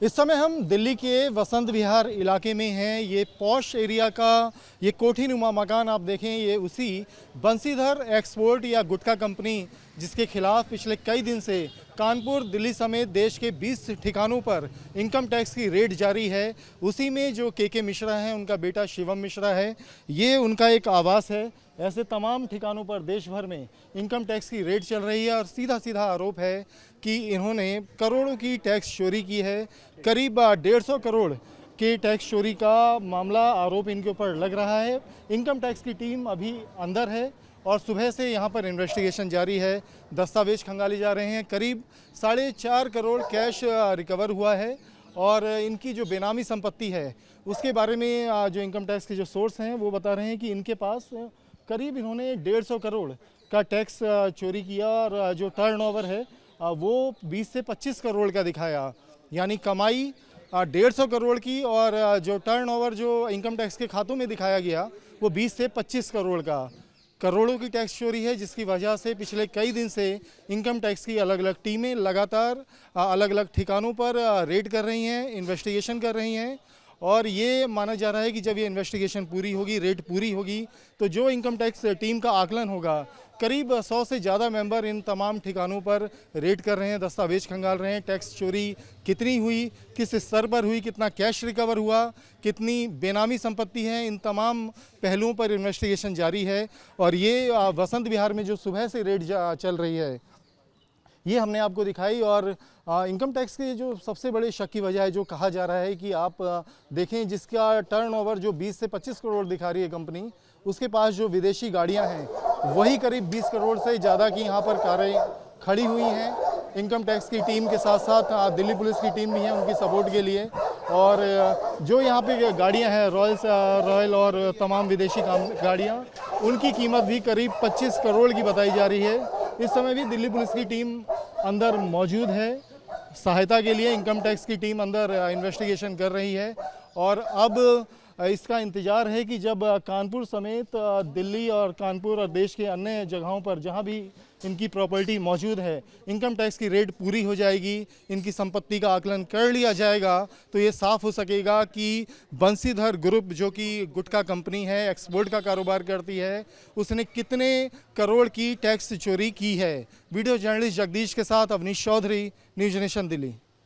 इस समय हम दिल्ली के वसंत विहार इलाके में हैं। ये पॉश एरिया का ये कोठीनुमा मकान आप देखें, ये उसी बंसीधर एक्सपोर्ट या गुटखा कंपनी जिसके खिलाफ पिछले कई दिन से कानपुर, दिल्ली समेत देश के 20 ठिकानों पर इनकम टैक्स की रेड जारी है। उसी में जो के मिश्रा हैं, उनका बेटा शिवम मिश्रा है, ये उनका एक आवास है। ऐसे तमाम ठिकानों पर देश भर में इनकम टैक्स की रेड चल रही है और सीधा सीधा आरोप है कि इन्होंने करोड़ों की टैक्स चोरी की है। करीब 150 करोड़ के टैक्स चोरी का मामला आरोप इनके ऊपर लग रहा है। इनकम टैक्स की टीम अभी अंदर है और सुबह से यहाँ पर इन्वेस्टिगेशन जारी है। दस्तावेज खंगाले जा रहे हैं। करीब 4.5 करोड़ कैश रिकवर हुआ है और इनकी जो बेनामी संपत्ति है उसके बारे में जो इनकम टैक्स के जो सोर्स हैं वो बता रहे हैं कि इनके पास करीब इन्होंने 150 करोड़ का टैक्स चोरी किया और जो टर्नओवर है वो 20 से 25 करोड़ का दिखाया। यानी कमाई 150 करोड़ की और जो टर्नओवर जो इनकम टैक्स के खातों में दिखाया गया वो 20 से 25 करोड़ का। करोड़ों की टैक्स चोरी है जिसकी वजह से पिछले कई दिन से इनकम टैक्स की अलग अलग टीमें लगातार अलग अलग ठिकानों पर रेड कर रही हैं, इन्वेस्टिगेशन कर रही हैं। और ये माना जा रहा है कि जब ये इन्वेस्टिगेशन पूरी होगी, रेड पूरी होगी, तो जो इनकम टैक्स टीम का आकलन होगा, करीब 100 से ज़्यादा मेंबर इन तमाम ठिकानों पर रेड कर रहे हैं, दस्तावेज खंगाल रहे हैं। टैक्स चोरी कितनी हुई, किस स्तर पर हुई, कितना कैश रिकवर हुआ, कितनी बेनामी संपत्ति है, इन तमाम पहलुओं पर इन्वेस्टिगेशन जारी है। और ये वसंत विहार में जो सुबह से रेड चल रही है ये हमने आपको दिखाई। और इनकम टैक्स के जो सबसे बड़े शक की वजह है, जो कहा जा रहा है कि आप देखें जिसका टर्नओवर जो 20 से 25 करोड़ दिखा रही है कंपनी, उसके पास जो विदेशी गाड़ियां हैं वही करीब 20 करोड़ से ज़्यादा की यहाँ पर कारें खड़ी हुई हैं। इनकम टैक्स की टीम के साथ साथ दिल्ली पुलिस की टीम भी है उनकी सपोर्ट के लिए। और जो यहाँ पे गाड़ियाँ हैं रॉयल और तमाम विदेशी गाड़ियाँ, उनकी कीमत भी करीब 25 करोड़ की बताई जा रही है। इस समय भी दिल्ली पुलिस की टीम अंदर मौजूद है सहायता के लिए। इनकम टैक्स की टीम अंदर इन्वेस्टिगेशन कर रही है और अब इसका इंतज़ार है कि जब कानपुर समेत दिल्ली और कानपुर और देश के अन्य जगहों पर जहां भी इनकी प्रॉपर्टी मौजूद है, इनकम टैक्स की रेड पूरी हो जाएगी, इनकी संपत्ति का आकलन कर लिया जाएगा, तो ये साफ हो सकेगा कि बंसीधर ग्रुप जो कि गुटखा कंपनी है, एक्सपोर्ट का कारोबार करती है, उसने कितने करोड़ की टैक्स चोरी की है। वीडियो जर्नलिस्ट जगदीश के साथ अवनीश चौधरी, न्यूज़ नेशन दिल्ली।